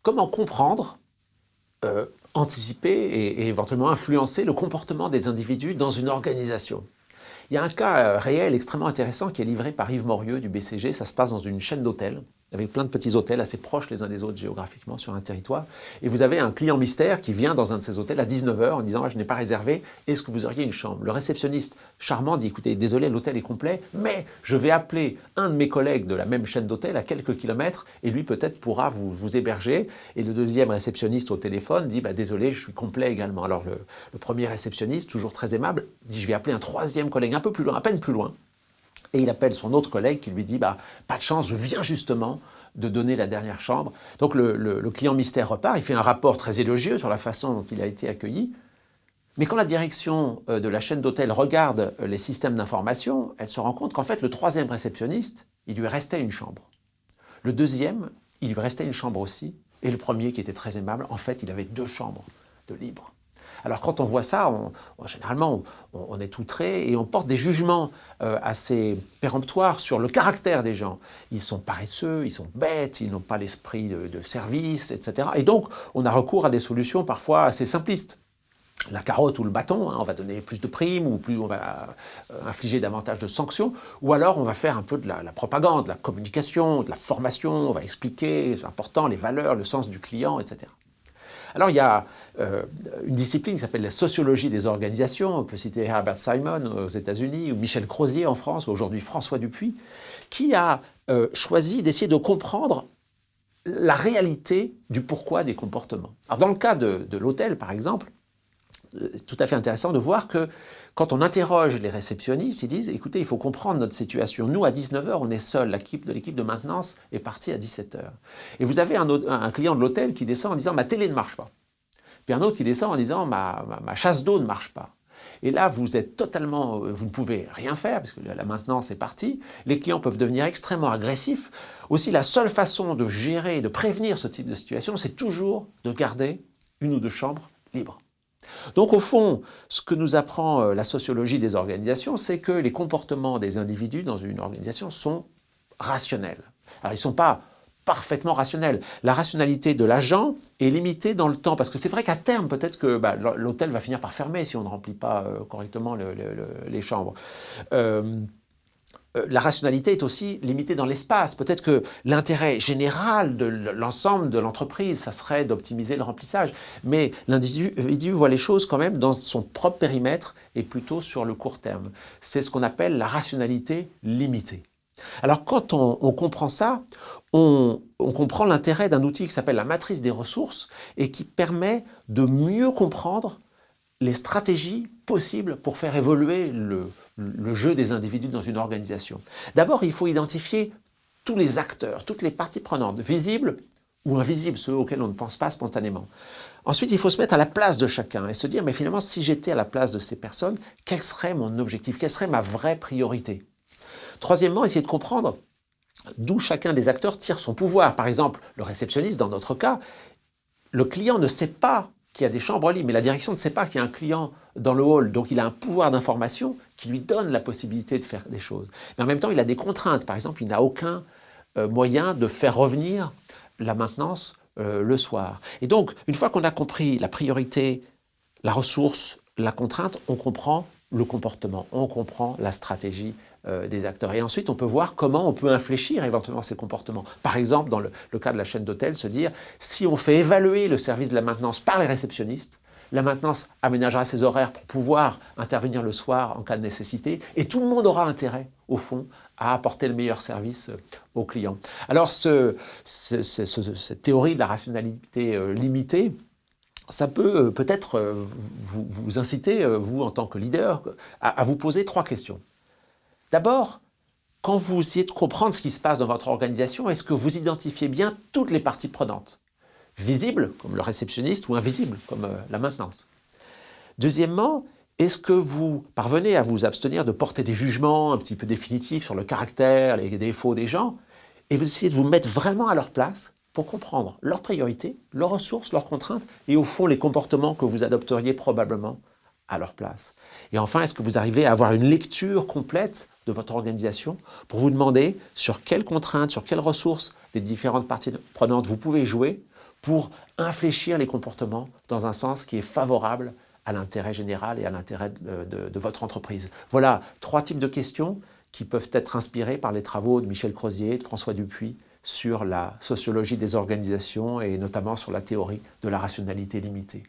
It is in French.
comment comprendre, anticiper et éventuellement influencer le comportement des individus dans une organisation. Il y a un cas réel extrêmement intéressant qui est livré par Yves Morieux du BCG. Ça se passe dans une chaîne d'hôtels, avec plein de petits hôtels assez proches les uns des autres géographiquement sur un territoire. Et vous avez un client mystère qui vient dans un de ces hôtels à 19 h en disant ah, « je n'ai pas réservé, est-ce que vous auriez une chambre ?» Le réceptionniste charmant dit « écoutez, désolé, l'hôtel est complet, mais je vais appeler un de mes collègues de la même chaîne d'hôtels à quelques kilomètres et lui peut-être pourra vous héberger. » Et le deuxième réceptionniste au téléphone dit bah, « désolé, je suis complet également. » Alors le premier réceptionniste, toujours très aimable, dit « je vais appeler un troisième collègue un peu plus loin, à peine plus loin. » Et il appelle son autre collègue qui lui dit bah, « pas de chance, je viens justement de donner la dernière chambre. » Donc le client mystère repart, il fait un rapport très élogieux sur la façon dont il a été accueilli. Mais quand la direction de la chaîne d'hôtel regarde les systèmes d'information, elle se rend compte qu'en fait le troisième réceptionniste, il lui restait une chambre. Le deuxième, il lui restait une chambre aussi. Et le premier, qui était très aimable, en fait il avait 2 chambres de libre. Alors quand on voit ça, généralement on est outré et on porte des jugements assez péremptoires sur le caractère des gens. Ils sont paresseux, ils sont bêtes, ils n'ont pas l'esprit de service, etc. Et donc on a recours à des solutions parfois assez simplistes. La carotte ou le bâton, hein, on va donner plus de primes ou on va infliger davantage de sanctions, ou alors on va faire un peu de la propagande, de la communication, de la formation, on va expliquer, c'est important, les valeurs, le sens du client, etc. Alors il y a une discipline qui s'appelle la sociologie des organisations, on peut citer Herbert Simon aux États-Unis, ou Michel Crozier en France, ou aujourd'hui François Dupuis, qui a choisi d'essayer de comprendre la réalité du pourquoi des comportements. Alors dans le cas de l'hôtel par exemple, c'est tout à fait intéressant de voir que quand on interroge les réceptionnistes, ils disent « écoutez, il faut comprendre notre situation. Nous, à 19 h, on est seul. L'équipe de maintenance est partie à 17 h. Et vous avez un client de l'hôtel qui descend en disant « ma télé ne marche pas ». Puis un autre qui descend en disant « ma chasse d'eau ne marche pas ». Et là, vous êtes totalement... vous ne pouvez rien faire parce que la maintenance est partie. Les clients peuvent devenir extrêmement agressifs. Aussi, la seule façon de gérer, de prévenir ce type de situation, c'est toujours de garder 1 ou 2 chambres libres. Donc au fond, ce que nous apprend la sociologie des organisations, c'est que les comportements des individus dans une organisation sont rationnels. Alors ils ne sont pas parfaitement rationnels. La rationalité de l'agent est limitée dans le temps, parce que c'est vrai qu'à terme, peut-être que l'hôtel va finir par fermer si on ne remplit pas correctement les chambres. La rationalité est aussi limitée dans l'espace. Peut-être que l'intérêt général de l'ensemble de l'entreprise, ça serait d'optimiser le remplissage. Mais l'individu voit les choses quand même dans son propre périmètre et plutôt sur le court terme. C'est ce qu'on appelle la rationalité limitée. Alors quand on comprend ça, on comprend l'intérêt d'un outil qui s'appelle la matrice des ressources et qui permet de mieux comprendre les stratégies possibles pour faire évoluer le jeu des individus dans une organisation. D'abord, il faut identifier tous les acteurs, toutes les parties prenantes, visibles ou invisibles, ceux auxquels on ne pense pas spontanément. Ensuite, il faut se mettre à la place de chacun et se dire, mais finalement, si j'étais à la place de ces personnes, quel serait mon objectif, quelle serait ma vraie priorité? Troisièmement, essayer de comprendre d'où chacun des acteurs tire son pouvoir. Par exemple, le réceptionniste, dans notre cas, le client ne sait pas qu'il y a des chambres libres, mais la direction ne sait pas qu'il y a un client dans le hall, donc il a un pouvoir d'information qui lui donne la possibilité de faire des choses. Mais en même temps, il a des contraintes. Par exemple, il n'a aucun moyen de faire revenir la maintenance le soir. Et donc, une fois qu'on a compris la priorité, la ressource, la contrainte, on comprend le comportement, on comprend la stratégie des acteurs. Et ensuite, on peut voir comment on peut infléchir éventuellement ces comportements. Par exemple, dans le cas de la chaîne d'hôtels, se dire, si on fait évaluer le service de la maintenance par les réceptionnistes, la maintenance aménagera ses horaires pour pouvoir intervenir le soir en cas de nécessité, et tout le monde aura intérêt, au fond, à apporter le meilleur service aux clients. Alors, cette théorie de la rationalité limitée, ça peut peut-être vous inciter, vous en tant que leader, à vous poser 3 questions. D'abord, quand vous essayez de comprendre ce qui se passe dans votre organisation, est-ce que vous identifiez bien toutes les parties prenantes, visibles, comme le réceptionniste, ou invisibles, comme la maintenance? Deuxièmement, est-ce que vous parvenez à vous abstenir de porter des jugements un petit peu définitifs sur le caractère, les défauts des gens, et vous essayez de vous mettre vraiment à leur place pour comprendre leurs priorités, leurs ressources, leurs contraintes, et au fond les comportements que vous adopteriez probablement à leur place. Et enfin, est-ce que vous arrivez à avoir une lecture complète de votre organisation pour vous demander sur quelles contraintes, sur quelles ressources des différentes parties prenantes vous pouvez jouer pour infléchir les comportements dans un sens qui est favorable à l'intérêt général et à l'intérêt de votre entreprise? Voilà 3 types de questions qui peuvent être inspirées par les travaux de Michel Crozier, de François Dupuis sur la sociologie des organisations et notamment sur la théorie de la rationalité limitée.